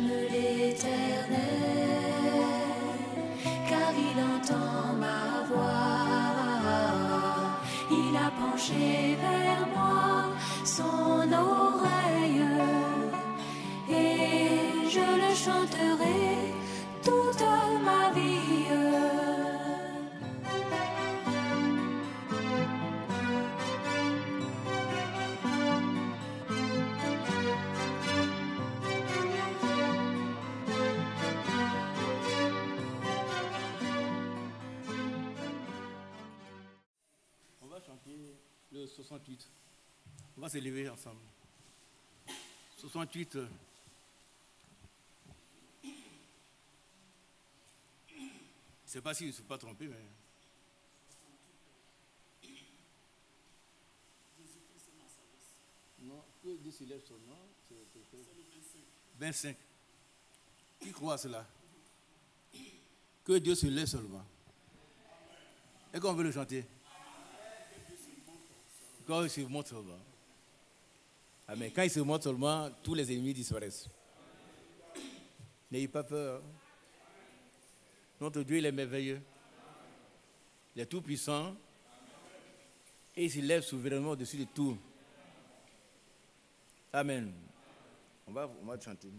j'aime l'Éternel, car il entend ma voix. Il a penché vers moi son oreille, et je le chanterai toute ma vie. On va chanter le 68. On va s'élever ensemble. 68. Je ne sais pas si je ne suis pas trompé, mais... Non, que Dieu se lève son nom, c'est le 25. Qui croit à cela? Que Dieu se lève seulement. Et qu'on veut le chanter? Quand il se montre seulement. Amen. Quand il se montre seulement, tous les ennemis disparaissent. N'ayez pas peur. Notre Dieu, il est merveilleux. Il est tout puissant. Et il se lève souverainement au-dessus de tout. Amen. On va chanter.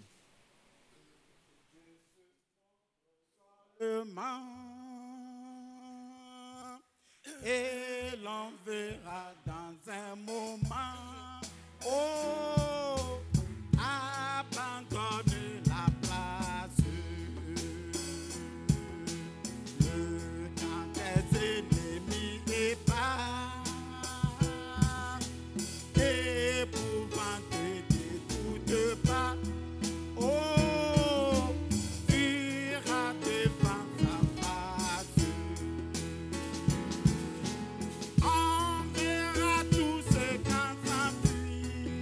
Et l'on verra dans un moment. Oh, abandonne la place. Le temps des ennemis est bas. Épouvanté de toutes parts. Oh, ira devant sa face. On verra tous ces grands enfuis.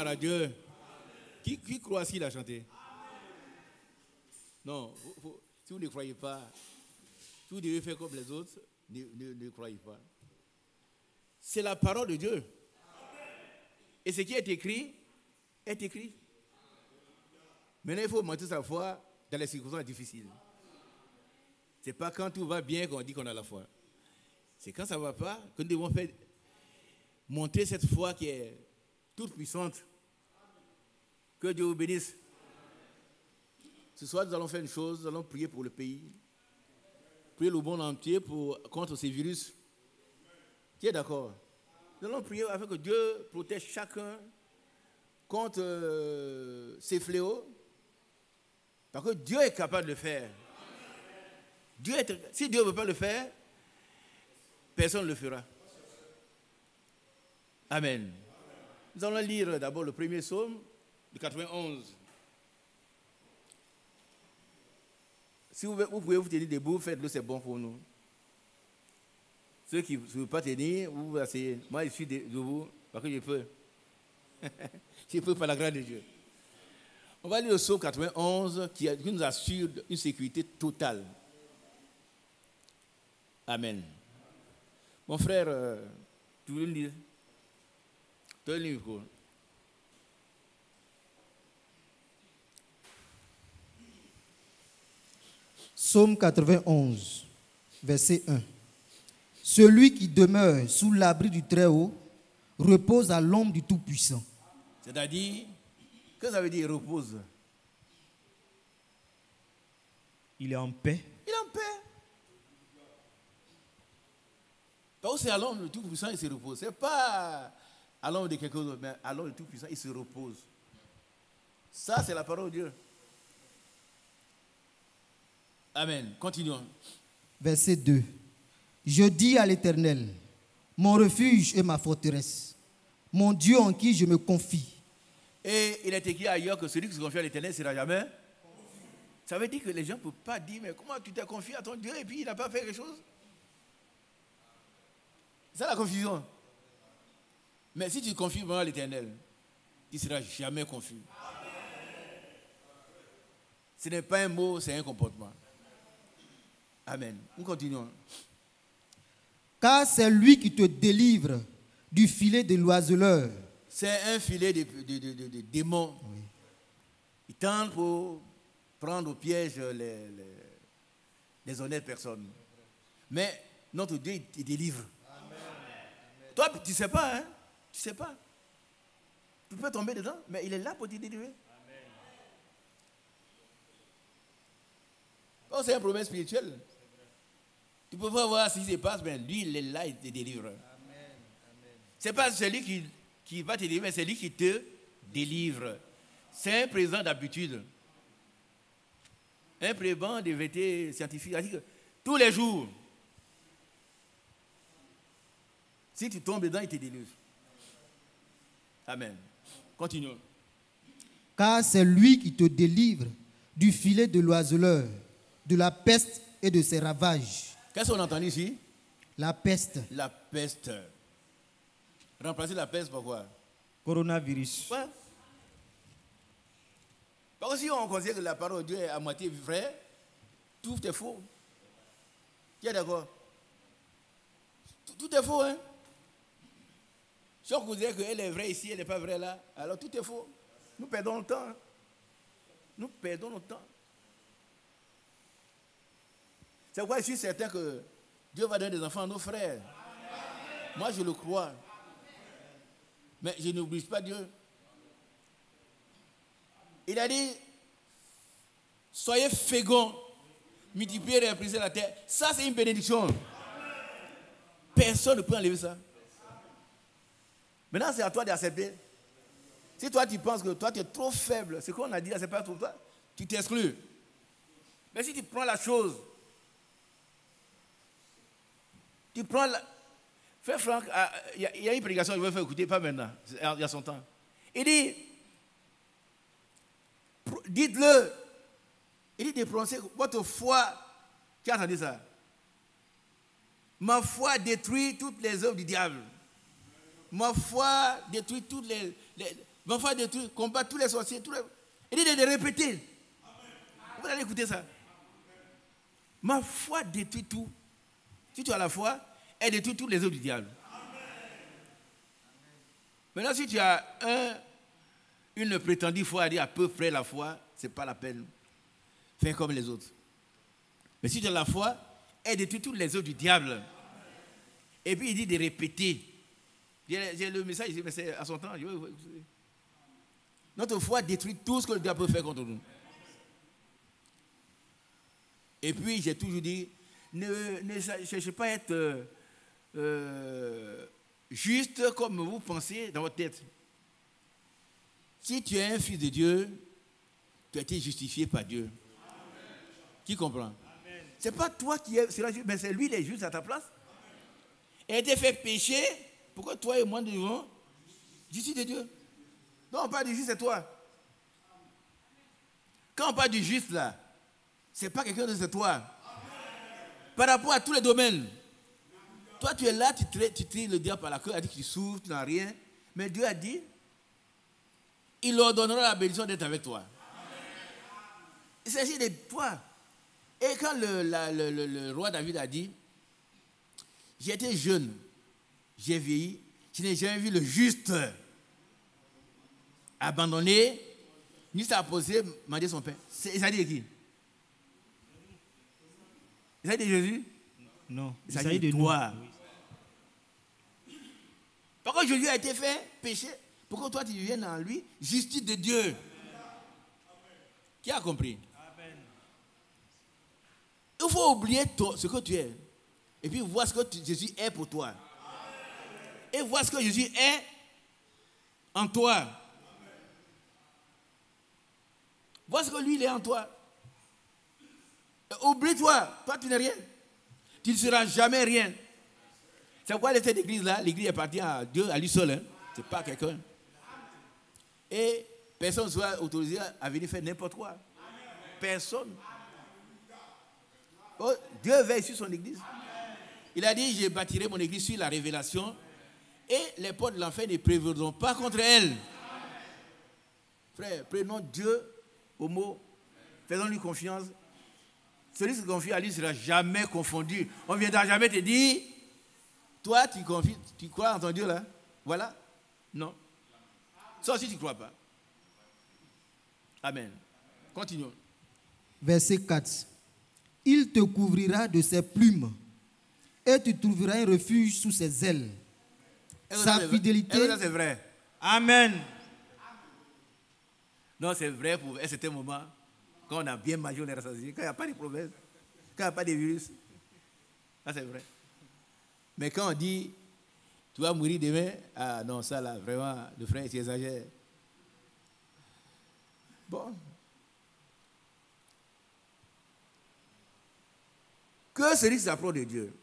à Dieu. Qui croit s'il a chanté? Non, si vous ne croyez pas, si vous devez faire comme les autres, ne croyez pas. C'est la parole de Dieu. Et ce qui est écrit, est écrit. Maintenant, il faut monter sa foi dans les circonstances difficiles. Ce n'est pas quand tout va bien qu'on dit qu'on a la foi. C'est quand ça ne va pas que nous devons faire montrer cette foi qui est toute puissante. Que Dieu vous bénisse. Ce soir, nous allons faire une chose, nous allons prier pour le pays. Prier le monde entier contre ces virus. Qui est d'accord? Nous allons prier afin que Dieu protège chacun contre ces fléaux. Parce que Dieu est capable de le faire. Si Dieu ne veut pas le faire, personne ne le fera. Amen. Nous allons lire d'abord le premier psaume, le 91. Si vous pouvez vous tenir debout, faites-le, c'est bon pour nous. Ceux qui ne veulent pas tenir, vous vous asseyez. Moi, je suis debout parce que je peux. Je peux par la grâce de Dieu. On va lire le psaume 91 qui nous assure une sécurité totale. Amen. Mon frère, tu veux le lire? Tu veux le lire? Psaume 91, verset 1. Celui qui demeure sous l'abri du Très-Haut repose à l'ombre du Tout-Puissant. C'est-à-dire, qu'est-ce que ça veut dire repose? Il est en paix. Il est en paix. Parce que c'est à l'ombre du Tout-Puissant, il se repose. Ce n'est pas à l'ombre de quelque chose, mais à l'ombre du Tout-Puissant, il se repose. Ça, c'est la parole de Dieu. Amen. Continuons. Verset 2. Je dis à l'Éternel, mon refuge et ma forteresse, mon Dieu en qui je me confie. Et il est écrit ailleurs que celui qui se confie à l'Éternel ne sera jamais. Ça veut dire que les gens ne peuvent pas dire, mais comment tu t'es confié à ton Dieu et puis il n'a pas fait quelque chose? C'est la confusion. Mais si tu confies vraiment à l'Éternel, tu ne seras jamais confus. Ce n'est pas un mot, c'est un comportement. Amen. Nous continuons. Car c'est lui qui te délivre du filet de l'oiseleur. C'est un filet de démons. Oui. Ils tentent pour prendre au piège les honnêtes personnes. Mais notre Dieu, il te délivre. Amen. Toi, tu ne sais pas, hein? Tu ne sais pas. Tu peux tomber dedans, mais il est là pour te délivrer. Oh, c'est un problème spirituel. Tu peux pas voir ce qui se passe, mais lui, il est là, il te délivre. Ce n'est pas celui qui va te délivrer, mais c'est lui qui te délivre. C'est un président d'habitude. Un président de vérité scientifique. C'est-à-dire que tous les jours, si tu tombes dedans, il te délivre. Amen. Continuons. Car c'est lui qui te délivre du filet de l'oiseleur, de la peste et de ses ravages. Qu'est-ce qu'on entend ici? La peste. La peste. Remplacer la peste par quoi? Coronavirus. Ouais. Parce que si on considère que la parole de Dieu est à moitié vraie, tout est faux. Qui est d'accord? Tout est faux, hein? Si on considère qu'elle est vraie ici, elle n'est pas vraie là, alors tout est faux. Nous perdons le temps. Hein? Nous perdons le temps. C'est pourquoi je suis certain que Dieu va donner des enfants à nos frères. Amen. Moi, je le crois. Mais je n'oublie pas Dieu. Il a dit, soyez féconds, multipliez et remplissez la terre. Ça, c'est une bénédiction. Amen. Personne ne peut enlever ça. Maintenant, c'est à toi d'accepter. Si toi, tu penses que toi, tu es trop faible, ce qu'on a dit là, ce n'est pas pour toi, tu t'exclus. Mais si tu prends la chose, tu prends la... Frère Franck, il y a une prédication, je vais faire écouter, pas maintenant, il y a son temps. Il dit, dites-le, il dit de prononcer votre foi. Qui a entendu ça? Ma foi détruit toutes les œuvres du diable. Ma foi détruit toutes les Ma foi détruit, combat tous les sorciers. Il dit de répéter. Vous allez écouter ça. Ma foi détruit tout. Si tu as la foi, elle détruit tous les œuvres du diable. Maintenant, si tu as une prétendue foi à dire à peu près la foi, ce n'est pas la peine. Fais comme les autres. Mais si tu as la foi, elle détruit tous les œuvres du diable. Et puis il dit de répéter. J'ai le message ici, mais c'est à son temps. Notre foi détruit tout ce que le diable peut faire contre nous. Et puis j'ai toujours dit, ne cherchez pas à être juste comme vous pensez dans votre tête. Si tu es un fils de Dieu, tu as été justifié par Dieu. Amen. Qui comprend? Ce n'est pas toi qui es, mais c'est lui qui est juste à ta place. Et il a été fait pécher. Pourquoi toi et moi nous devons justice de Dieu? Non, on parle du juste, c'est toi. Quand on parle du juste là, ce n'est pas quelqu'un de c'est toi. Par rapport à tous les domaines. Toi tu es là, tu tires le diable par la queue, il a dit que tu souffres, tu n'as rien. Mais Dieu a dit, il leur donnera la bénédiction d'être avec toi. Il s'agit de toi. Et quand le roi David a dit, j'étais jeune, j'ai vieilli, je n'ai jamais vu le juste abandonné, ni s'apposer, demander son pain. Il s'agit de qui? Il s'agit de Jésus? Non, il s'agit de toi. Par contre, Jésus a été fait péché. Pourquoi toi tu viennes en lui, justice de Dieu? Qui a compris? Il faut oublier ce que tu es. Et puis voir ce que Jésus est pour toi. Et voir ce que Jésus est en toi. Vois ce que lui il est en toi. Oublie-toi, toi tu n'es rien. Tu ne seras jamais rien. C'est pourquoi cette église-là, l'église appartient à Dieu, à lui seul. Hein? Ce n'est pas quelqu'un. Et personne ne sera autorisé à venir faire n'importe quoi. Personne. Oh, Dieu veille sur son église. Il a dit, je bâtirai mon église sur la révélation et les portes de l'enfer ne prévaudront pas contre elle. Frère, prenons Dieu au mot. Faisons-lui confiance. Celui qui se confie à lui ne sera jamais confondu. On ne viendra jamais te dire, toi tu crois en ton Dieu là? Voilà. Non. Ça aussi tu ne crois pas. Amen. Continuons. Verset 4. Il te couvrira de ses plumes et tu trouveras un refuge sous ses ailes. Sa fidélité. Est-ce que ça c'est vrai? Amen. Non, c'est vrai pour un certain moment, quand on a bien mangé, on est rassasié, quand il n'y a pas de problème, quand il n'y a pas de virus. Ça c'est vrai. Mais quand on dit, tu vas mourir demain, ah non, ça là, vraiment, le frère, tu exagères. Bon. Que celui qui s'approche de Dieu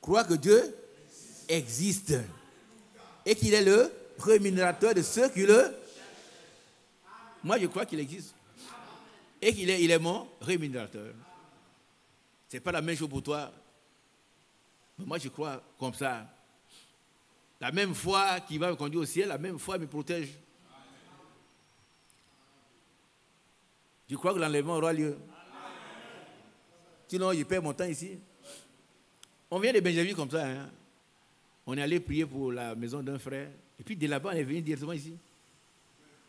croit que Dieu existe et qu'il est le rémunérateur de ceux qui le... Moi, je crois qu'il existe et qu'il est mon rémunérateur. Ce n'est pas la même chose pour toi. Mais moi, je crois comme ça. La même foi qui va me conduire au ciel, la même foi me protège. Je crois que l'enlèvement aura lieu. Sinon, je perds mon temps ici. On vient de Benjamin comme ça. Hein? On est allé prier pour la maison d'un frère. Et puis de là-bas, on est venu directement ici.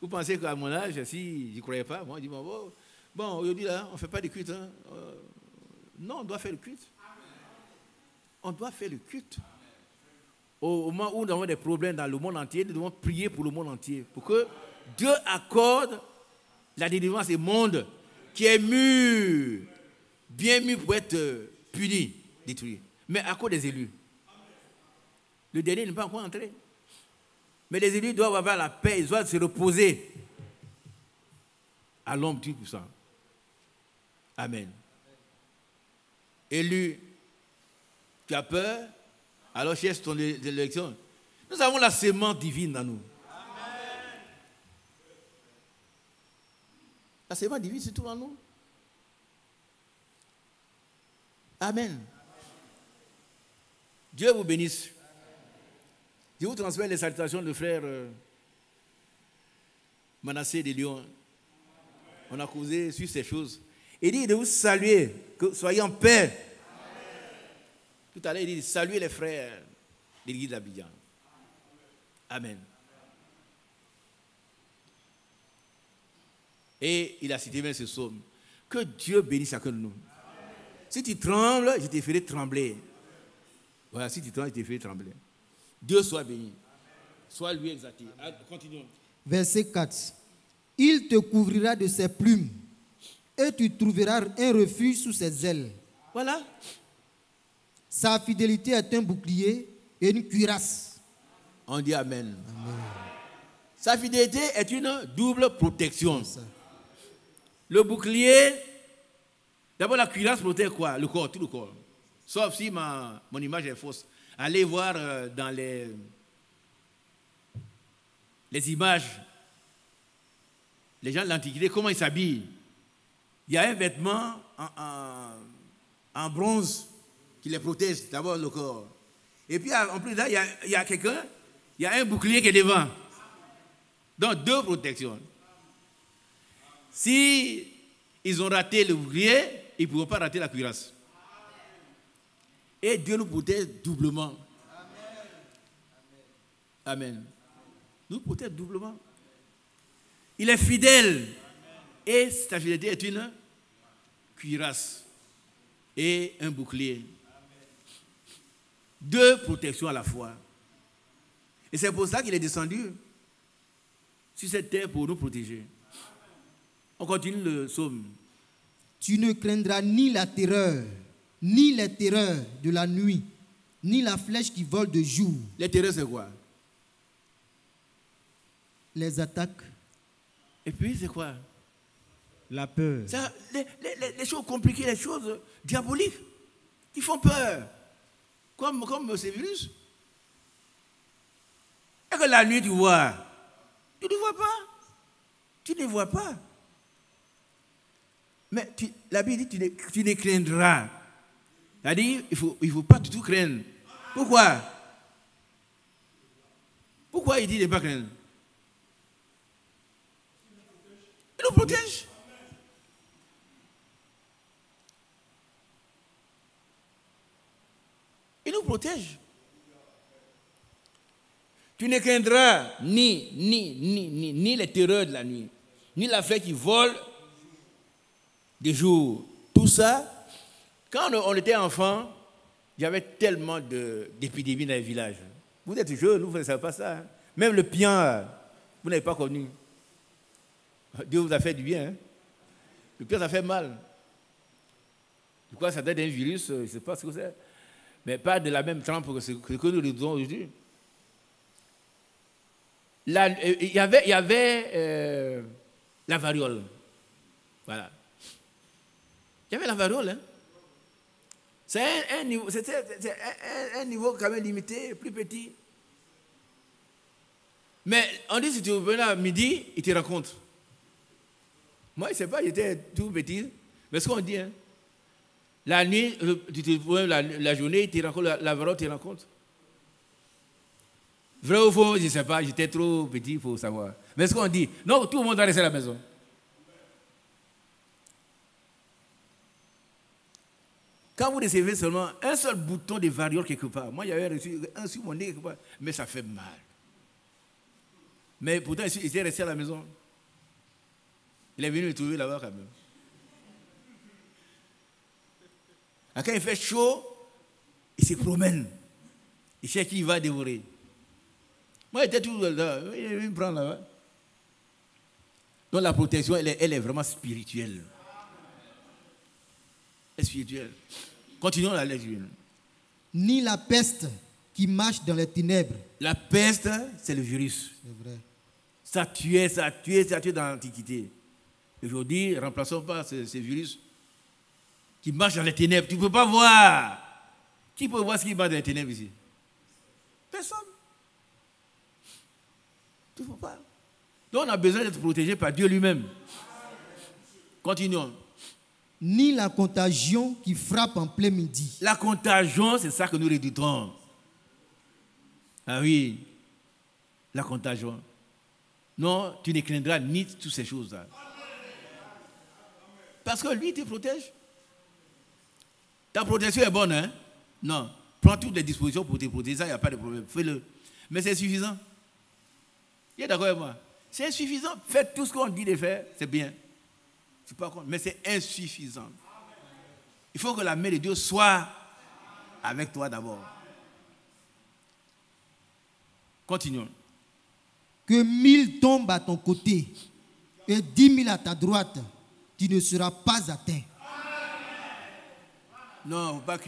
Vous pensez qu'à mon âge, si je ne croyais pas, moi, je dis, bon, aujourd'hui, là, on ne fait pas de culte. Hein? Non, on doit faire le culte. On doit faire le culte. Au moment où nous avons des problèmes dans le monde entier, nous devons prier pour le monde entier. Pour que Dieu accorde la délivrance du monde qui est mûr, bien mûr pour être puni, détruit. Mais à cause des élus. Le dernier n'est pas encore entré. Mais les élus doivent avoir la paix, ils doivent se reposer à l'ombre du puissant. Amen. Élu, tu as peur, alors cherche ton élection. Nous avons la sémence divine dans nous. Amen. La sémence divine, c'est tout en nous. Amen. Dieu vous bénisse. Je vous transmets les salutations de frère Manassé de Lyon. On a causé sur ces choses. Il dit de vous saluer, que soyez en paix. Tout à l'heure, il dit de saluer les frères de l'église d'Abidjan. Amen. Et il a cité même ce psaume. Que Dieu bénisse chacun de nous. Si tu trembles, je te ferai trembler. Voilà, si tu trembles, je te ferai trembler. Dieu soit béni. Sois lui exalté. Continuons. Verset 4. Il te couvrira de ses plumes et tu trouveras un refuge sous ses ailes. Voilà. Sa fidélité est un bouclier et une cuirasse. On dit Amen. Amen. Sa fidélité est une double protection. Le bouclier, d'abord la cuirasse protège quoi? Le corps, tout le corps. Sauf si mon image est fausse. Allez voir dans les images, les gens de l'Antiquité, comment ils s'habillent. Il y a un vêtement en bronze qui les protège, d'abord le corps. Et puis en plus là, il y a quelqu'un, il y a un bouclier qui est devant. Donc deux protections. Si ils ont raté le bouclier, ils ne pourront pas rater la cuirasse. Et Dieu nous protège doublement. Amen. Nous protège doublement. Il est fidèle. Et sa fidélité est une cuirasse et un bouclier. Deux protections à la fois. Et c'est pour ça qu'il est descendu sur cette terre pour nous protéger. On continue le psaume. Tu ne craindras ni la terreur, ni les terreurs de la nuit, ni la flèche qui vole de jour. Les terreurs, c'est quoi? Les attaques. Et puis, c'est quoi? La peur. Ça, les choses compliquées, les choses diaboliques qui font peur. Comme ces virus. Et que la nuit, tu vois. Tu ne vois pas. Tu ne vois pas. Mais la Bible dit tu ne craindras. C'est-à-dire, il ne faut pas du tout craindre. Pourquoi? Pourquoi il dit de ne pas craindre? Il nous protège. Il nous protège. Tu ne craindras ni les terreurs de la nuit, ni la flèche qui vole de jour. Tout ça, quand on était enfant, il y avait tellement d'épidémies dans les villages. Vous êtes jeunes, vous ne savez pas ça. Hein? Même le pian, vous n'avez pas connu. Dieu vous a fait du bien. Hein? Le pian, ça fait mal. Je crois que ça doit être un virus, je ne sais pas ce que c'est. Mais pas de la même trempe que ce que nous disons aujourd'hui. Il y avait la variole. Voilà. Il y avait la variole. Hein? C'était un niveau quand même limité, plus petit. Mais on dit si tu venais à midi, il te rencontre. Moi, je ne sais pas, j'étais tout petit. Mais ce qu'on dit, hein, la nuit, tu te vois la journée, il te rencontre, la variole te rencontre. Vrai ou faux, je ne sais pas, j'étais trop petit pour savoir. Mais ce qu'on dit, non, tout le monde va rester à la maison. Quand vous recevez seulement un seul bouton de variole quelque part, moi j'avais reçu un sur mon nez quelque part, mais ça fait mal. Mais pourtant, il était resté à la maison. Il est venu me trouver là-bas quand même. Et quand il fait chaud, il se promène. Il cherche qui il va dévorer. Moi, j'étais tout là. Il vient me prendre là-bas. Donc la protection, elle est vraiment spirituelle. Elle est spirituelle. Continuons la lecture. Ni la peste qui marche dans les ténèbres. La peste, c'est le virus. C'est vrai. Ça tuait dans l'Antiquité. Aujourd'hui, remplaçons pas ce virus qui marche dans les ténèbres. Tu ne peux pas voir. Qui peut voir ce qui marche dans les ténèbres ici? Personne. Tu ne peux pas. Donc on a besoin d'être protégé par Dieu lui-même. Continuons. Ni la contagion qui frappe en plein midi. La contagion, c'est ça que nous redoutons. Ah oui, la contagion. non, tu ne craindras ni toutes ces choses-là. Parce que lui, il te protège. Ta protection est bonne, hein? Non. Prends toutes les dispositions pour te protéger, ça, il n'y a pas de problème. Fais-le. Mais c'est suffisant. Il est d'accord avec moi? C'est insuffisant. Faites tout ce qu'on dit de faire, c'est bien. Je suis pas contre, mais c'est insuffisant. Il faut que la main de Dieu soit avec toi d'abord. Continuons. Que 1000 tombent à ton côté et 10 000 à ta droite, tu ne seras pas atteint. Non, il ne faut pas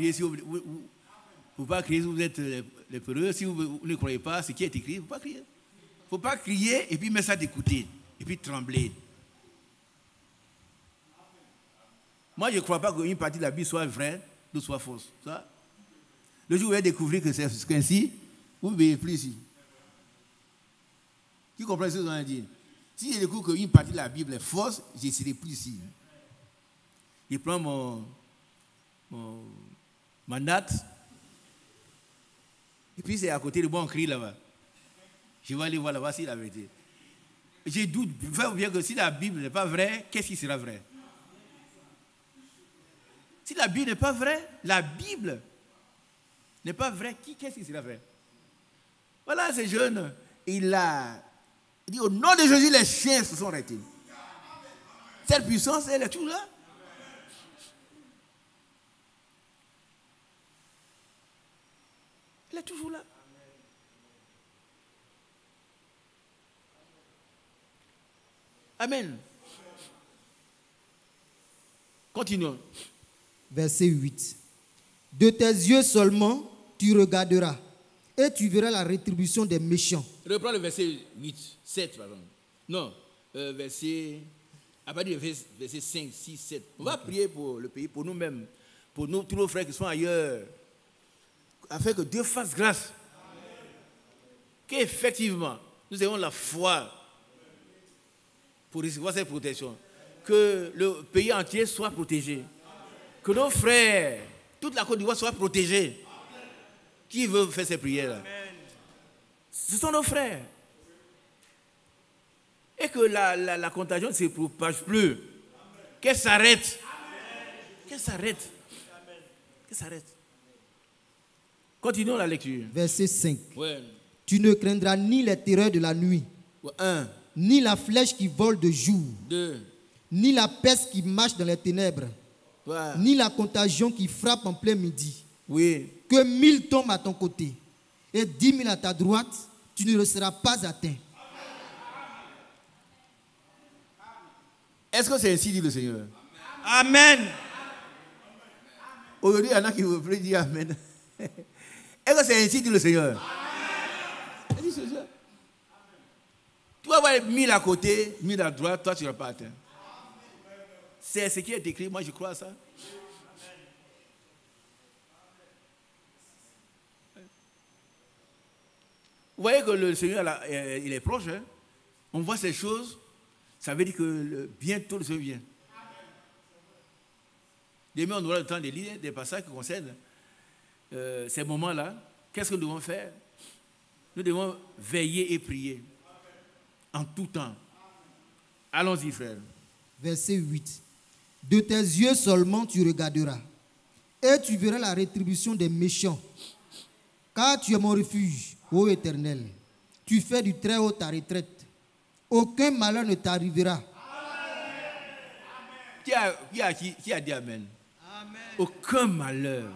crier si vous êtes les peureux. Si vous ne croyez pas ce qui est écrit, il ne faut pas crier. Il ne faut pas crier et puis mettre ça d'écouter et puis trembler. Moi, je ne crois pas qu'une partie de la Bible soit vraie ou soit fausse. Ça. Le jour où vous allez découvrir que c'est ainsi, vous ne veillez plus ici. Qui comprend ce que vous avez dit? Si je découvre qu'une partie de la Bible est fausse, je ne serai plus ici. Je prends ma natte, et puis c'est à côté de bon cri là-bas. Je vais aller voir là-bas si la vérité. Je doute bien que si la Bible n'est pas vraie, qu'est-ce qui sera vrai? Si la Bible n'est pas vraie, la Bible n'est pas vraie, qu'est-ce qui sera vrai? Voilà, ces jeunes, il dit au nom de Jésus, les chiens se sont arrêtés. Cette puissance, elle est toujours là. Elle est toujours là. Amen. Continuons. Verset 8. De tes yeux seulement, tu regarderas et tu verras la rétribution des méchants. Reprends le verset 8, 7, pardon. Non, verset, à partir du verset 5, 6, 7. On va prier pour le pays, pour nous-mêmes, pour nous, tous nos frères qui sont ailleurs, afin que Dieu fasse grâce. Qu'effectivement, nous ayons la foi pour recevoir cette protection. Que le pays entier soit protégé. Que nos frères, toute la Côte d'Ivoire soit protégée. Qui veut faire ces prières-là? Ce sont nos frères. Et que la contagion ne se propage plus. Qu'elle s'arrête. Qu'elle s'arrête. Qu'elle s'arrête. Continuons la lecture. Verset 5. Ouais. Tu ne craindras ni les terreurs de la nuit, 1, ni la flèche qui vole de jour, 2, ni la peste qui marche dans les ténèbres, 3. ni la contagion qui frappe en plein midi. Oui. Que 1000 tombent à ton côté et 10 000 à ta droite, tu ne seras pas atteint. Est-ce que c'est ainsi dit le Seigneur? Amen. Aujourd'hui, il y en a qui veulent plus dire Amen. Est-ce que c'est ainsi dit le Seigneur? Amen. Tu vas avoir 1000 à côté, 1000 à droite, toi tu ne seras pas atteint. C'est ce qui est écrit, moi je crois à ça. Vous voyez que le Seigneur, il est proche. Hein? On voit ces choses, ça veut dire que bientôt le Seigneur vient. Demain, on aura le temps de lire des passages qui concernent ces moments-là. Qu'est-ce que nous devons faire? Nous devons veiller et prier en tout temps. Allons-y, frère. Verset 8. De tes yeux seulement tu regarderas et tu verras la rétribution des méchants. Car tu es mon refuge, ô Éternel. Tu fais du très haut ta retraite. Aucun malheur ne t'arrivera. Qui a dit Amen? Amen. Aucun malheur.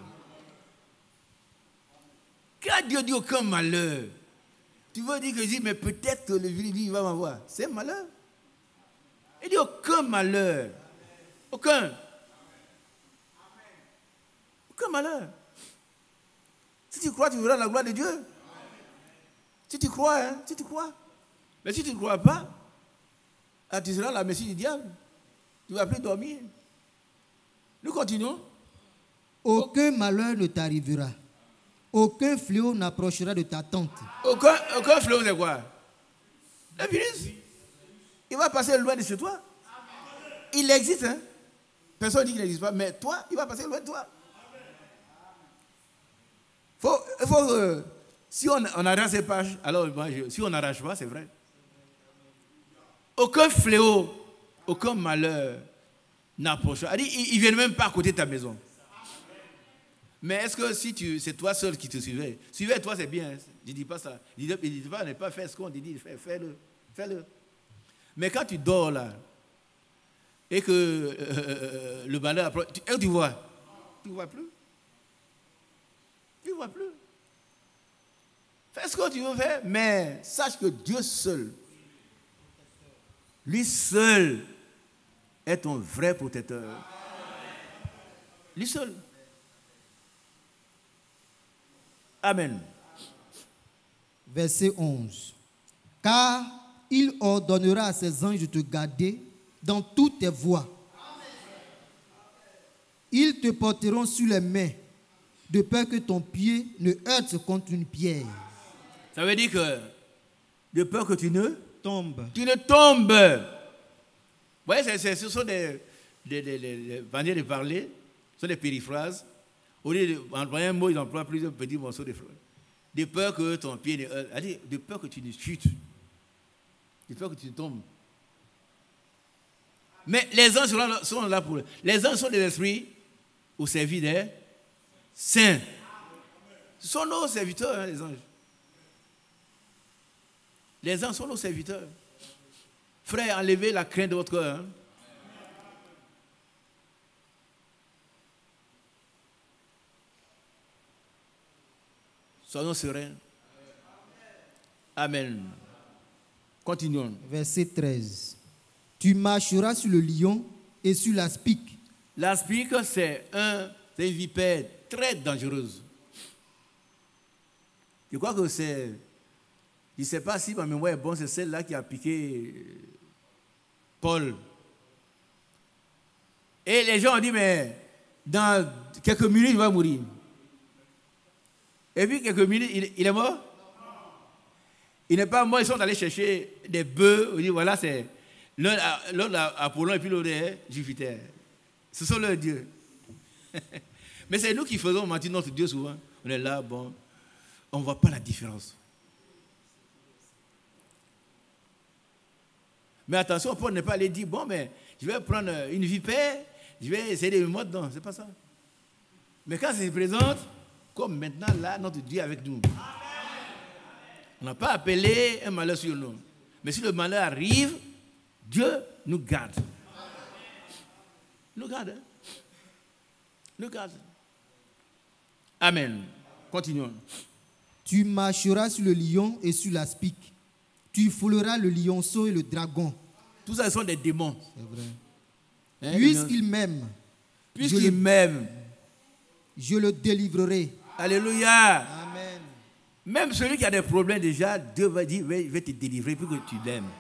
Qui a dit aucun malheur? Tu veux dire que je dis, mais peut-être que le virus va m'avoir. C'est un malheur. Il dit aucun malheur. Aucun. Aucun malheur. Si tu crois, tu verras la gloire de Dieu. Si tu crois, hein, si tu crois. Mais si tu ne crois pas, tu seras la merci du diable. Tu ne vas plus dormir. Nous continuons. Aucun malheur ne t'arrivera. Aucun fléau n'approchera de ta tente. Aucun fléau, c'est quoi? Le virus. Il va passer loin de chez toi. Il existe, hein? Personne ne dit qu'il n'existe pas, mais toi, il va passer loin de toi. Si on arrache ces pages, alors si on n'arrache pas, c'est vrai. aucun fléau, aucun malheur n'approche. Il ne vient même pas à côté de ta maison. Mais est-ce que si c'est toi seul qui te suivais, toi c'est bien, je ne dis pas ça. Il ne dit pas ne pas faire ce qu'on te dit, fais-le. Fais-le. Mais quand tu dors là, et que le malheur approche, tu vois? Tu ne vois plus. Tu ne vois plus. Fais ce que tu veux faire, mais sache que Dieu seul, lui seul, est ton vrai protecteur. Lui seul. Amen. Verset 11. Car il ordonnera à ses anges de te garder dans toutes tes voies. Ils te porteront sur les mains, de peur que ton pied ne heurte contre une pierre. Ça veut dire que, de peur que tu ne Tombe. Tu ne tombes. Vous voyez, ce sont des manières de parler, ce sont des périphrases. Au lieu d'employer un mot, ils emploient plusieurs petits morceaux de phrases. De peur que ton pied ne heurte, de peur que tu ne chutes, de peur que tu ne tombes. Mais les anges sont là pour... Les anges sont des esprits au service des saints. Ce sont nos serviteurs, hein, les anges. Les anges sont nos serviteurs. Frère, enlevez la crainte de votre cœur. Hein. Soyons sereins. Amen. Continuons. Verset 13. Tu marcheras sur le lion et sur l'aspic. L'aspic, c'est une vipère très dangereuse. Je crois que c'est... Je ne sais pas si ma mémoire est bonne, c'est celle-là qui a piqué Paul. Et les gens ont dit, mais dans quelques minutes, il va mourir. Et puis, quelques minutes, il est mort? Il n'est pas mort, ils sont allés chercher des bœufs. Ils disent, voilà, c'est l'autre Apollon et puis l'autre est Jupiter. Ce sont leurs dieux. Mais c'est nous qui faisons mentir notre Dieu souvent. On est là, bon, on ne voit pas la différence. Mais attention, Paul n'est pas allé dire, bon, mais je vais prendre une vipère, je vais essayer de me mettre dedans. C'est pas ça. Mais quand ça se présente, comme maintenant, là, notre Dieu est avec nous. On n'a pas appelé un malheur sur nous. Mais si le malheur arrive, Dieu nous garde. Nous garde. Hein? Nous garde. Amen. Continuons. Tu marcheras sur le lion et sur l'aspic. Tu fouleras le lionceau et le dragon. Tout ça, ce sont des démons. C'est vrai. Hein, Puisqu'il m'aime, puisqu'il m'aime, je le délivrerai. Alléluia. Amen. Même celui qui a des problèmes déjà, Dieu va dire, il va te délivrer pour que tu l'aimes.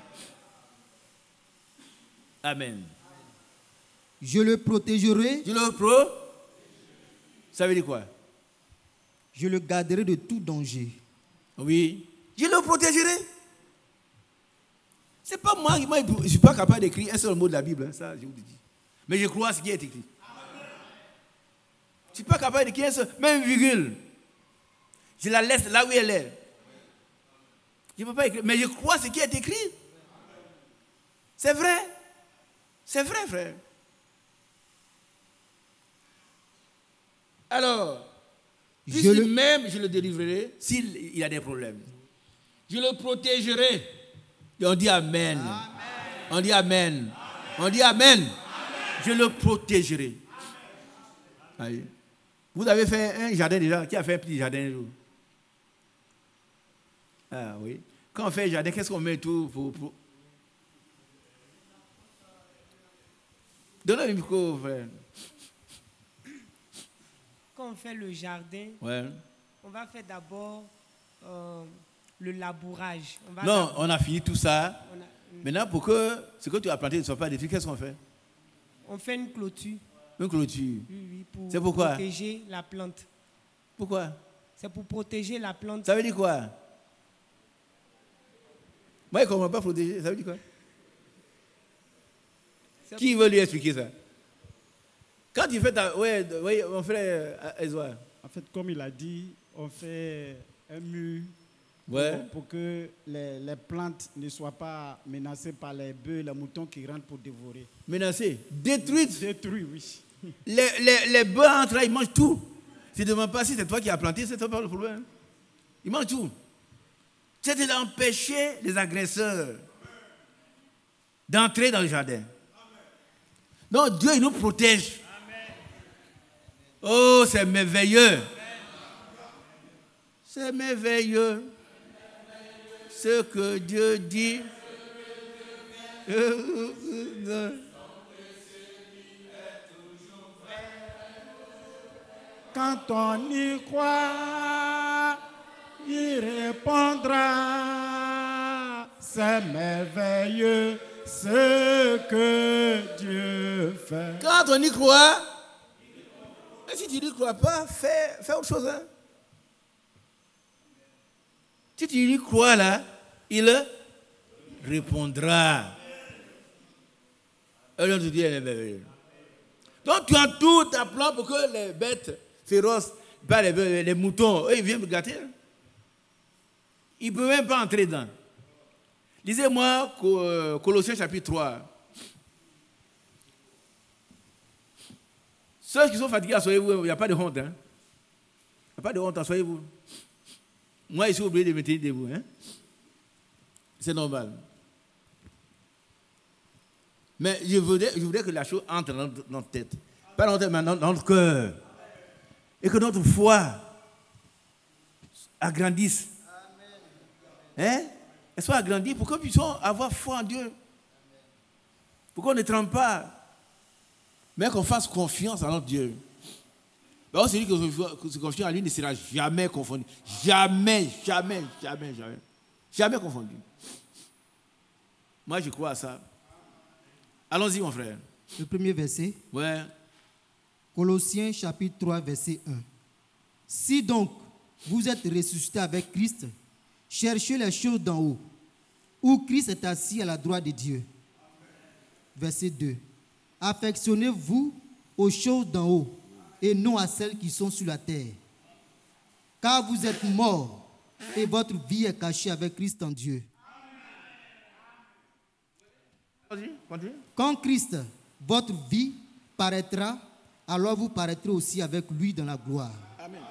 Amen. Je le protégerai. Je le pro. Ça veut dire quoi? Je le garderai de tout danger. Oui. Je le protégerai. C'est pas moi, je ne suis pas capable d'écrire un seul mot de la Bible, hein, ça je vous le dis. Mais je crois à ce qui est écrit. Je ne suis pas capable d'écrire un seul, même virgule. Je la laisse là où elle est. Je ne peux pas écrire, mais je crois à ce qui est écrit. C'est vrai. C'est vrai, frère. Alors, même je le délivrerai s'il y a des problèmes. Je le protégerai. Et on dit Amen. Amen. On dit Amen. Amen. On dit Amen. Amen. Je le protégerai. Allez. Vous avez fait un jardin déjà. Qui a fait un petit jardin? Ah oui. Quand on fait un jardin, qu'est-ce qu'on met tout pour... Donnez le micro, frère. Quand on fait le jardin, ouais. On va faire d'abord le labourage. On a fini tout ça. Maintenant, pour que ce que tu as planté ne soit pas détruit, qu'est-ce qu'on fait? On fait une clôture. Une clôture? Oui, c'est pourquoi? Protéger la plante. Pourquoi? C'est pour protéger la plante. Ça veut dire quoi? Moi, je ne comprends pas protéger. Ça veut dire quoi? Qui veut lui expliquer ça? Quand tu fais ta... Oui, mon frère Ezra. En fait, comme il a dit, on fait un mur Ouais. pour que les plantes ne soient pas menacées par les bœufs, les moutons qui rentrent pour dévorer. Menacée, détruite. Détruits, oui. Les bœufs entrent là, ils mangent tout. Si tu ne demandes pas si c'est toi qui as planté, c'est toi pas le problème. Ils mangent tout. C'est d'empêcher les agresseurs d'entrer dans le jardin. Donc Dieu, il nous protège. Oh, c'est merveilleux. C'est merveilleux. Ce que Dieu dit. Quand on y croit, il répondra. C'est merveilleux ce que Dieu fait. Quand on y croit, et si tu n'y crois pas, fais autre chose. Hein? Si tu y crois là, il répondra. Alors tu dis, elle est merveilleuse. Donc tu entoures ta plante pour que les bêtes féroces, pas les moutons, eux, ils viennent me gâter. Hein? Ils ne peuvent même pas entrer dedans. Lisez-moi Colossiens chapitre 3. Ceux qui sont fatigués, asseyez-vous, il n'y a pas de honte. Hein? Il n'y a pas de honte, asseyez-vous. Moi, je suis obligé de me tenir debout. Hein? C'est normal. Mais je voudrais que la chose entre dans notre tête. Pas dans notre tête, mais dans notre cœur. Et que notre foi agrandisse. Hein? Elle soit agrandie pour que nous puissions avoir foi en Dieu. Pour qu'on ne trempe pas. Mais qu'on fasse confiance à notre Dieu. Alors, celui qui se confie en lui ne sera jamais confondu. Jamais confondu. Moi, je crois à ça. Allons-y, mon frère. Le premier verset. Ouais. Colossiens chapitre 3, verset 1. Si donc vous êtes ressuscités avec Christ, cherchez les choses d'en haut, où Christ est assis à la droite de Dieu. Verset 2. Affectionnez-vous aux choses d'en haut et non à celles qui sont sur la terre. Car vous êtes morts et votre vie est cachée avec Christ en Dieu. Continue. Quand Christ, votre vie, paraîtra, alors vous paraîtrez aussi avec lui dans la gloire. Amen.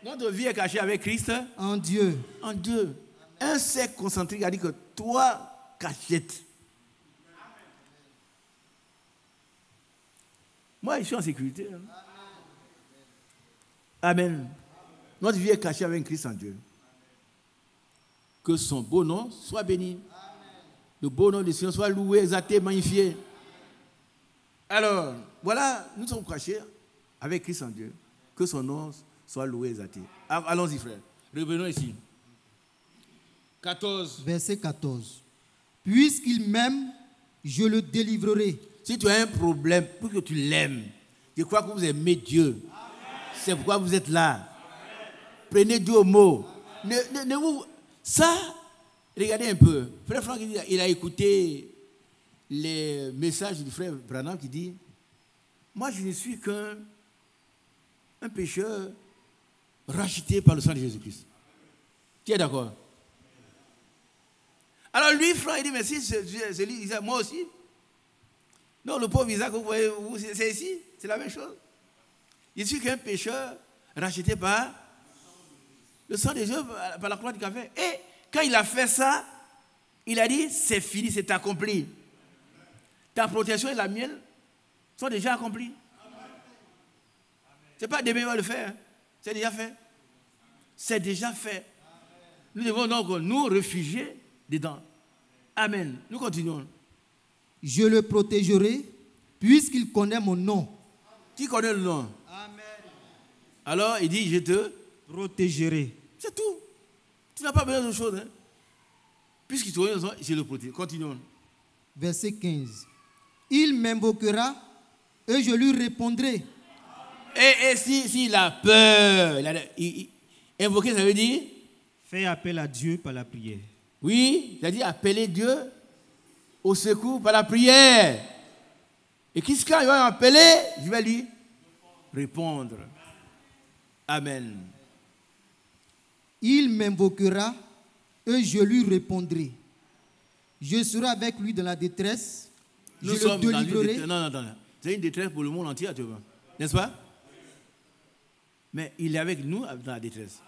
Notre vie est cachée avec Christ. En Dieu. En Dieu. Un cercle concentrique a dit que toi, cachette. Moi, je suis en sécurité. Hein. Amen. Notre vie est cachée avec Christ en Dieu. Que son beau nom soit béni. Le beau nom du Seigneur soit loué, exalté, magnifié. Alors, voilà, nous sommes cachés avec Christ en Dieu. Que son nom soit loué, exalté. Allons-y, frère. Revenons ici. 14. Verset 14. Puisqu'il m'aime, je le délivrerai. Si tu as un problème, pour que tu l'aimes, je crois que vous aimez Dieu. C'est pourquoi vous êtes là. Prenez Dieu au mot. Ça, regardez un peu. Frère Franck, il a écouté les messages du frère Branham qui dit, moi je ne suis qu'un pécheur racheté par le sang de Jésus-Christ. Tu es d'accord? Alors lui, Franck, il dit, mais si c'est lui, il dit, moi aussi. Non, le pauvre Isaac, vous voyez, c'est ici, c'est la même chose. Je suis qu'un pécheur racheté par le sang de Dieu, par la croix du café. Et quand il a fait ça, il a dit, c'est fini, c'est accompli. Ta protection et la mienne sont déjà accomplies. Ce n'est pas demain, on va le faire. C'est déjà fait. C'est déjà fait. Nous devons donc nous réfugier dedans. Amen. Nous continuons. Je le protégerai, puisqu'il connaît mon nom. Qui connaît le nom? Amen. Alors, il dit, je te protégerai. C'est tout. Tu n'as pas besoin d'autre chose. Hein? Puisqu'il te connaît le nom, je le protège. Continuons. Verset 15. Il m'invoquera et je lui répondrai. Et s'il a peur, invoquer, ça veut dire? Fais appel à Dieu par la prière. Oui, c'est-à-dire appeler Dieu au secours par la prière. Et qu'est-ce qu'il va m'appeler? Je vais lui répondre. Amen. Il m'invoquera et je lui répondrai. Je serai avec lui dans la détresse, Nous je le sommes dans une délivrerai. détresse. Non. C'est une détresse pour le monde entier actuellement. N'est-ce pas? Mais il est avec nous dans la détresse.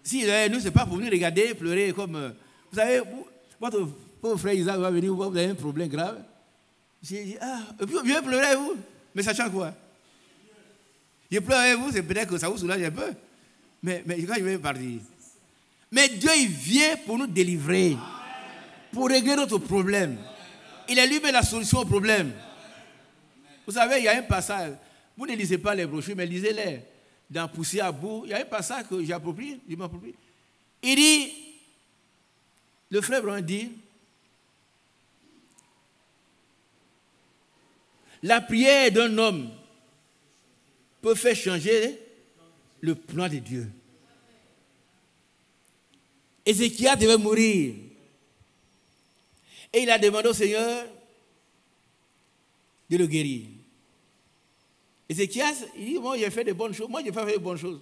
S'il est avec nous, ce n'est pas pour venir regarder, pleurer comme... vous savez, votre pauvre frère Isaac va venir, vous avez un problème grave. J'ai dit, viens pleurer avec vous. Mais ça change quoi? Je pleure avec vous, c'est peut-être que ça vous soulage un peu. Mais quand je vais partir. Mais Dieu, il vient pour nous délivrer. Pour régler notre problème. Il est lui-même la solution au problème. Vous savez, il y a un passage. Vous ne lisez pas les brochures, mais lisez-les. Dans Poussière à bout, il y a un passage que je m'approprie. Il dit, le frère Branham dit, la prière d'un homme peut faire changer le plan de Dieu. Ézéchias devait mourir. Et il a demandé au Seigneur de le guérir. Ézéchias, il dit, moi j'ai fait de bonnes choses, moi je n'ai pas fait de bonnes choses.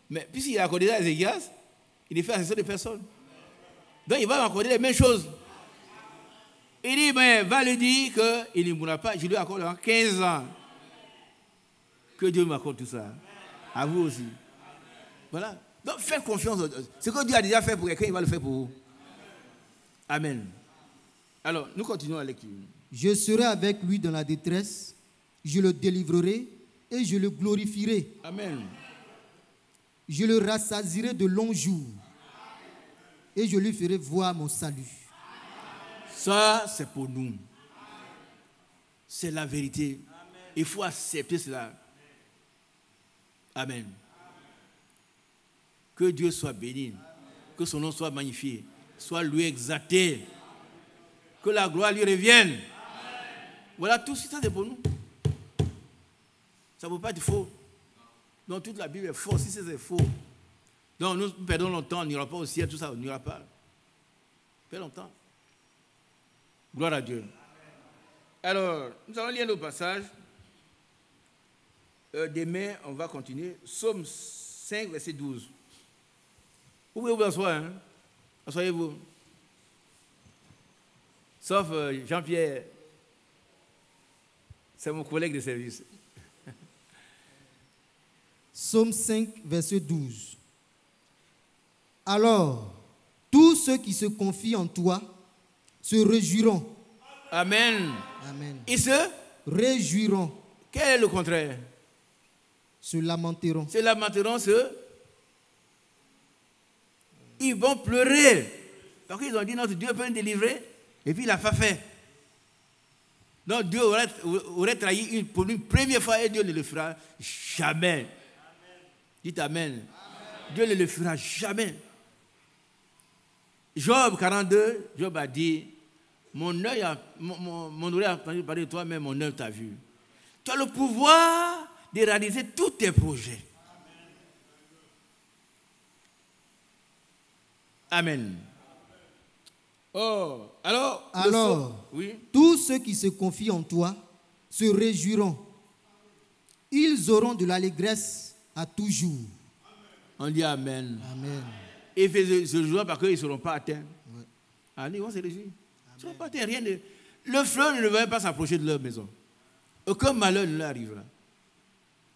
Mais puisqu'il a accordé à Ézéchias, il est fait assassinat de personnes. Donc il va m'accorder les mêmes choses. Il dit, mais va lui dire qu'il ne mourra pas, je lui accorde 15 ans. Que Dieu m'accorde tout ça. À vous aussi. Voilà. Donc faites confiance. Ce que Dieu a déjà fait pour quelqu'un, il va le faire pour vous. Amen. Alors, nous continuons la lecture. Je serai avec lui dans la détresse, je le délivrerai et je le glorifierai. Amen. Je le rassasierai de longs jours et je lui ferai voir mon salut. Ça, c'est pour nous. C'est la vérité. Il faut accepter cela. Amen. Que Dieu soit béni. Que son nom soit magnifié. Soit lui exalté. Que la gloire lui revienne. Amen. Voilà, tout ça c'est pour nous. Ça ne peut pas être faux. Donc toute la Bible est fausse. Si c'est faux. Donc nous perdons longtemps, on n'ira pas au ciel, tout ça, on n'ira pas. Perdons longtemps. Gloire à Dieu. Alors, nous allons lire le passage. Demain, on va continuer. Psaume 5, verset 12. Vous pouvez vous asseoir, hein? Asseyez-vous. Sauf Jean-Pierre. C'est mon collègue de service. Psaume 5, verset 12. Alors, tous ceux qui se confient en toi se réjouiront. Amen. Amen. Ils se réjouiront. Quel est le contraire? Se lamenteront. Se lamenteront, ils vont pleurer. Parce qu'ils ont dit notre Dieu peut nous délivrer. Et puis il n'a pas fait. Donc Dieu aurait trahi pour une première fois et Dieu ne le fera jamais. Dites Amen. Amen. Dieu ne le fera jamais. Job 42, Job a dit, mon oreille a entendu parler de toi, mais mon œil t'a vu. Tu as le pouvoir de réaliser tous tes projets. Amen. Oh, alors oui. Tous ceux qui se confient en toi se réjouiront. Ils auront de l'allégresse à toujours. On dit Amen. Amen. Et ils se réjouiront parce qu'ils ne seront pas atteints. Ouais. Allez, on se réjouit. Ils ne seront pas atteints. Le fleuve ne va pas s'approcher de leur maison. Aucun malheur ne leur arrivera.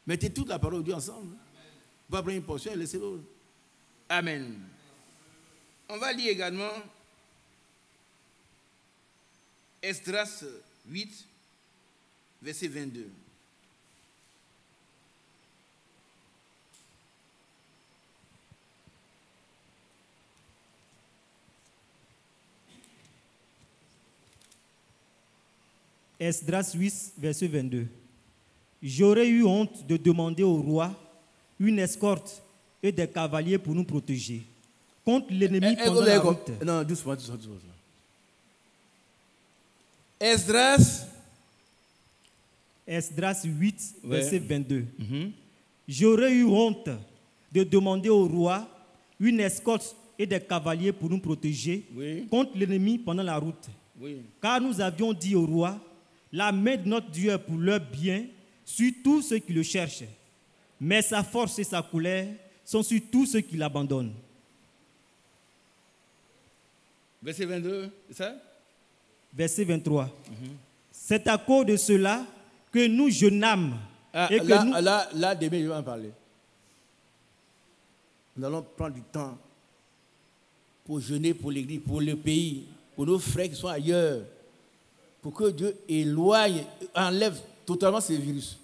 Mettez toute la parole de Dieu ensemble. On va prendre une portion et laisser l'autre. Amen. On va lire également Esdras 8, verset 22. Esdras 8, verset 22. J'aurais eu honte de demander au roi une escorte et des cavaliers pour nous protéger contre l'ennemi pendant la route. Non, doucement. Esdras 8, verset 22. J'aurais eu honte de demander au roi une escorte et des cavaliers pour nous protéger contre l'ennemi pendant la route. Car nous avions dit au roi, la main de notre Dieu est pour leur bien sur tous ceux qui le cherchent. Mais sa force et sa colère sont sur tous ceux qui l'abandonnent. Verset 22, c'est ça? Verset 23. C'est à cause de cela que nous jeûnâmes. Et que là, demain, je vais en parler. Nous allons prendre du temps pour jeûner pour l'Église, pour le pays, pour nos frères qui sont ailleurs, pour que Dieu éloigne, enlève totalement ces virus.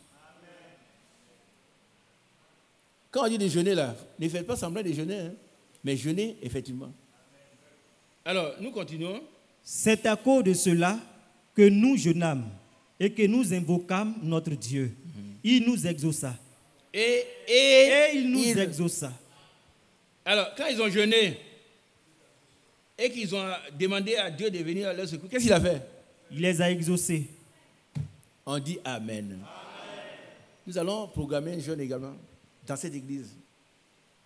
Quand on dit de jeûner là, ne faites pas semblant de jeûner, hein, mais jeûnez effectivement. Alors, nous continuons. C'est à cause de cela que nous jeûnâmes et que nous invoquâmes notre Dieu. Il nous exauça. Et il nous exauça. Alors, quand ils ont jeûné et qu'ils ont demandé à Dieu de venir à leur secours, qu'est-ce qu'il a fait? Il les a exaucés. On dit Amen. Nous allons programmer un jeûne également dans cette église.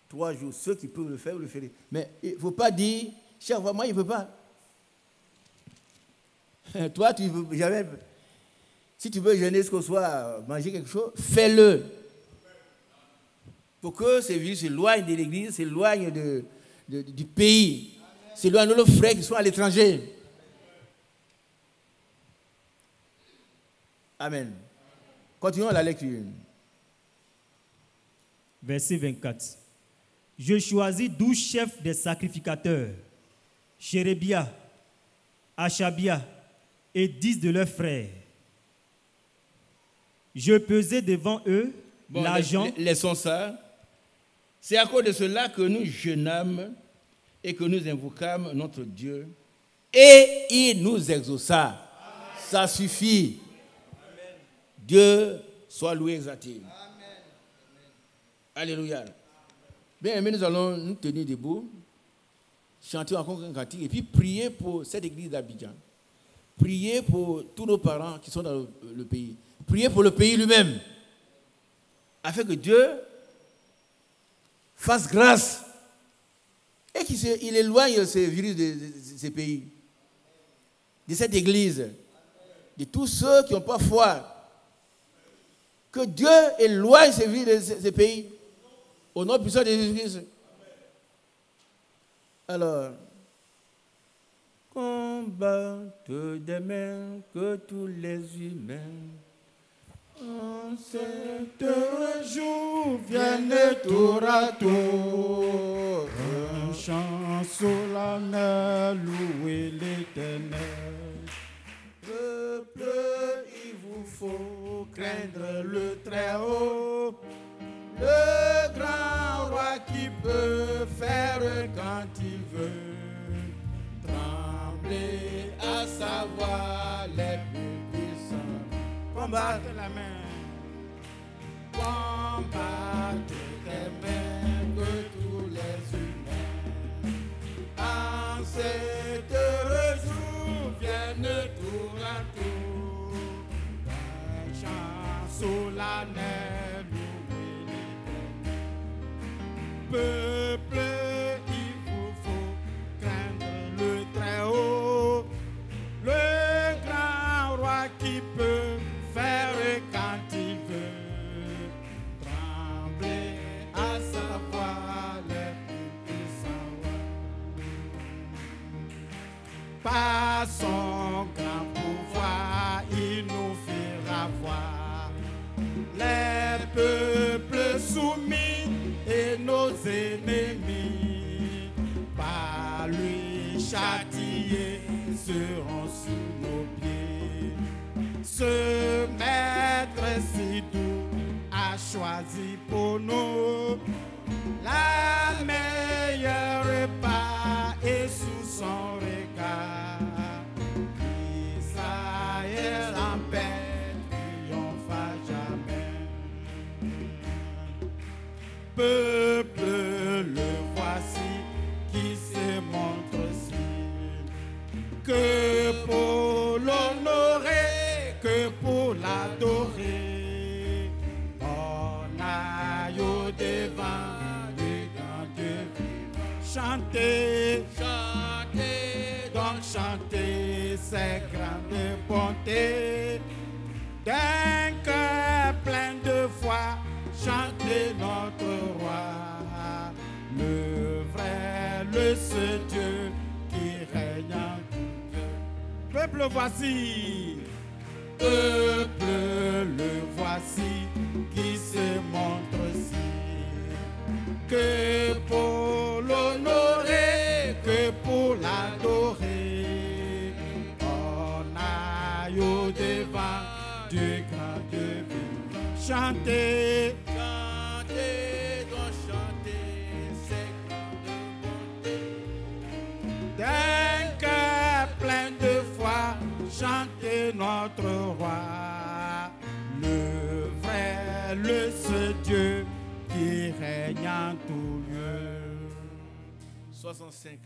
3 jours. Ceux qui peuvent le faire, vous le ferez. Mais il ne faut pas dire, cher, moi, il ne peut pas. Toi, tu veux jamais. Si tu veux jeûner jusqu'au soir, manger quelque chose, fais-le. Pour que ces virus s'éloignent de l'église, s'éloignent du pays, s'éloignent de nos frères qui sont à l'étranger. Amen. Continuons la lecture. Verset 24. Je choisis 12 chefs des sacrificateurs, Chérébia, Achabia et 10 de leurs frères. Je pesai devant eux l'argent. Laissons ça. C'est à cause de cela que nous jeûnâmes et que nous invoquâmes notre Dieu. Et il nous exauça. Amen. Ça suffit. Amen. Dieu soit loué et exalté. Alléluia. Bien aimé, nous allons nous tenir debout, chanter encore un cantique et puis prier pour cette église d'Abidjan. Prier pour tous nos parents qui sont dans le pays. Prier pour le pays lui-même, afin que Dieu fasse grâce et qu'il éloigne ces virus de ces pays, de cette église, de tous ceux qui n'ont pas foi. Que Dieu éloigne ces virus de ces pays, au nom puissant de Jésus-Christ. Alors, combattent des mains que tous les humains. En cet jour viennent tour à tour, un chant solennel, louer l'Éternel. Peuple, il vous faut craindre le Très-Haut, le grand roi qui peut faire quand il veut, trembler à savoir les plus puissants. Combattre la main. Combattre les mains que tous les humains. En cet heureux jour viennent tour à tour. Un chant solennel, louer l'Éternel. Peuple, il vous faut craindre le Très-Haut, le grand roi qui peut faire quand il veut, trembler à savoir les plus puissants. Par son grand pouvoir, il nous fera voir les peuples soumis et nos ennemis. Par lui châtiés seront sous nos pieds. Ce maître si doux a choisi pour nous la meilleure part et sous son regard Israël en paix triomphe à jamais. Peuple, le voici qui se montre si, que pour l'honorer, que pour l'adorer, on aille au devant du grand Dieu. Chantez, chantez, donc chantez ses grandes bontés. D'un cœur plein de foi, chantez notre roi, le vrai, le seul Dieu qui règne peuple voici. Peuple, le voici qui se montre si. Que pour l'honorer, que pour l'adorer, on aille au devant du grand Dieu. Chantez, Chantez, donc chantez, c'est grand de bonté. d'un cœur plein de foi, chantez notre roi, le vrai, le seul Dieu qui règne en tout lieu. 65.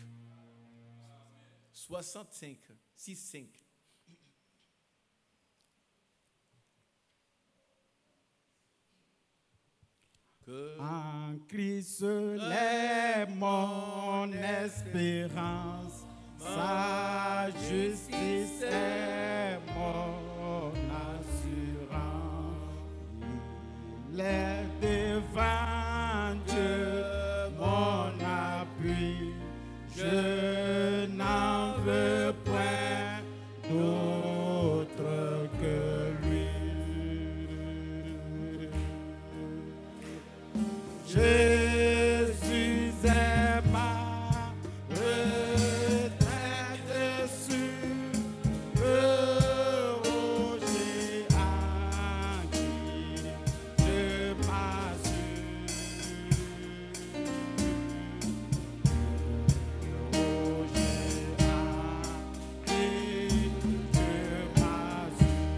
65. 6-5. Que En Christ est mon espérance, sa justice est mon assurance. Il est devant Dieu mon appui, je n'en veux point d'autre que lui. Jésus est ma retraite sûre, le rocher en qui je m'assure. Le rocher en qui je m'assure.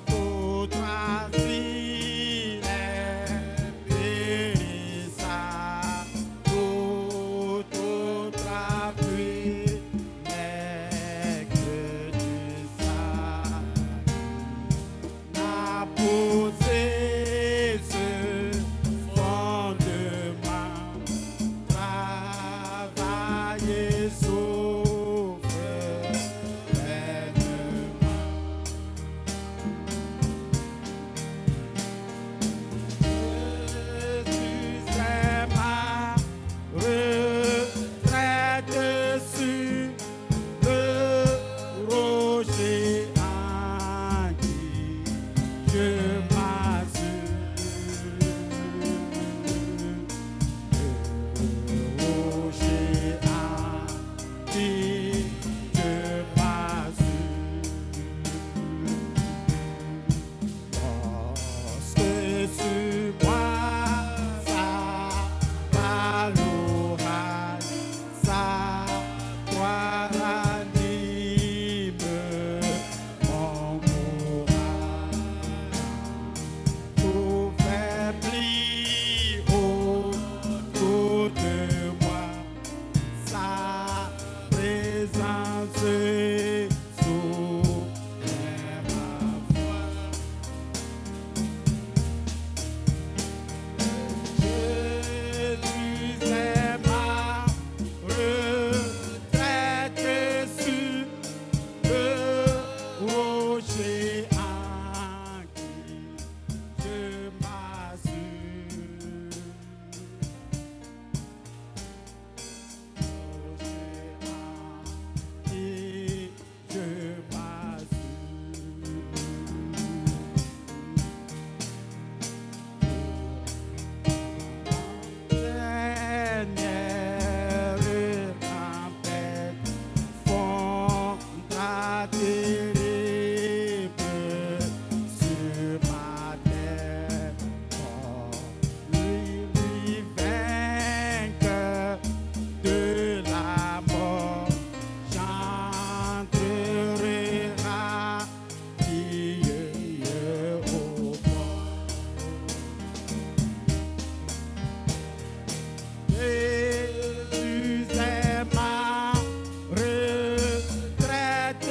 Toute vie est périssable, toute autre pluie n'est que du salut. N'a posé ce fondement, travailler souffre pleinement. Jésus est ma retraite sûre, le rocher en qui je m'assure. Le rocher en qui je m'assure. Lorsque sur moi s'abat l'orage, sa croix ranime mon courage. Tout faiblit autour de moi, sa présence souvient ma foi. Jésus est ma retraite sûre, le rocher en qui je m'assure. Rocher en qui je Dernière tempête fondra terrible sur ma terre. Oh, lui vainqueur de la mort, j'entrerai rapide au port. Jésus est ma retraite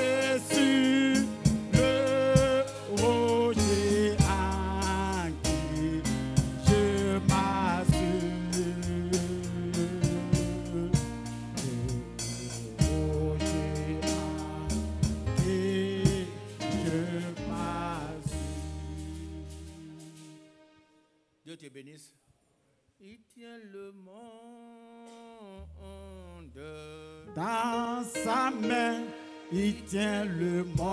sûre, le rocher en qui je m'assure. Le rocher en qui je m'assure. Dieu te bénisse. Il tient le monde Dans sa main, il tient le monde.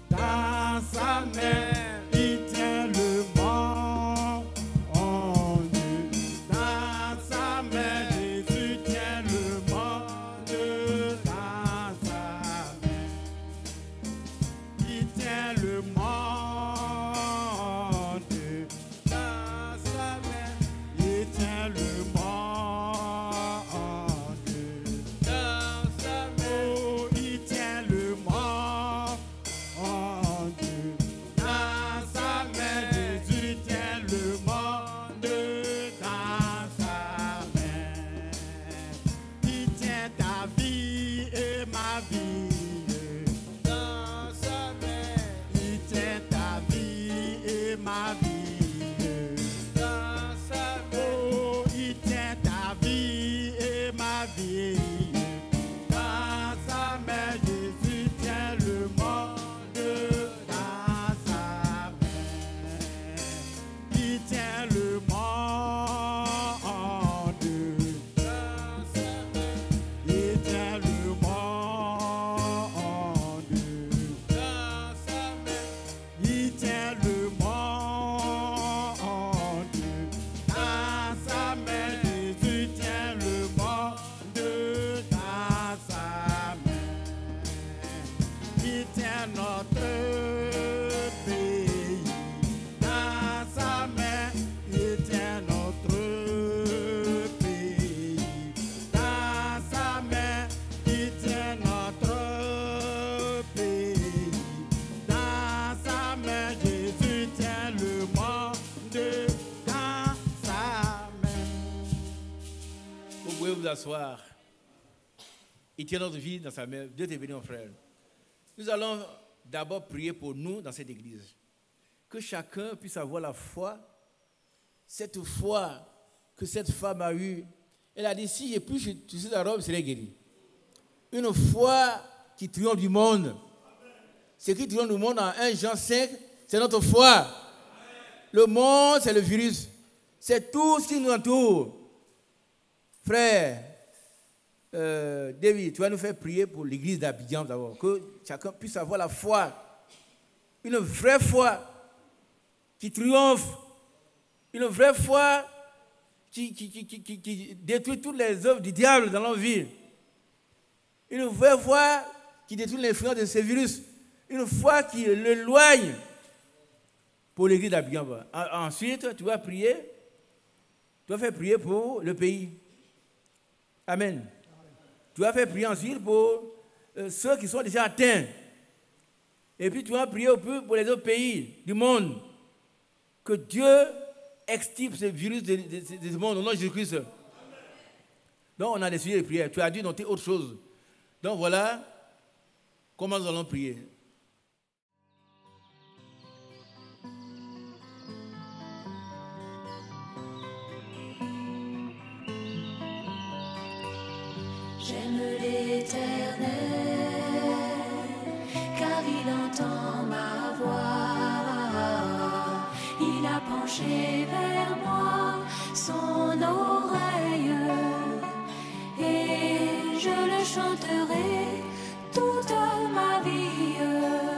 Dans sa main, il tient le monde. Dans sa main, Jésus tient le monde. Dans sa main, il tient le monde. Dans sa main, il tient le monde. Asseoir. Il tient notre vie dans sa main. Dieu t'est béni, mon frère. Nous allons d'abord prier pour nous dans cette église. Que chacun puisse avoir la foi, cette foi que cette femme a eue. Elle a dit, si j'ai pu toucher la robe, je serai guéri. Une foi qui triomphe du monde. Ce qui triomphe du monde en 1 Jean 5, c'est notre foi. Le monde, c'est le virus. C'est tout ce qui nous entoure. Frère, David, tu vas nous faire prier pour l'église d'Abidjan d'abord, que chacun puisse avoir la foi, une vraie foi qui triomphe, une vraie foi qui détruit toutes les œuvres du diable dans nos vies, une vraie foi qui détruit l'influence de ces virus, une foi qui l'éloigne pour l'église d'Abidjan. Ensuite, tu vas prier, tu vas faire prier pour le pays. Amen. Tu vas faire prier ensuite pour ceux qui sont déjà atteints. Et puis tu vas prier pour les autres pays du monde. Que Dieu extirpe ce virus de ce monde au nom de Jésus-Christ. Donc on a des sujets de prière. Tu as dû noter autre chose. Donc voilà comment nous allons prier. J'aime l'Éternel, car il entend ma voix. Il a penché vers moi son oreille, et je le chanterai toute ma vie.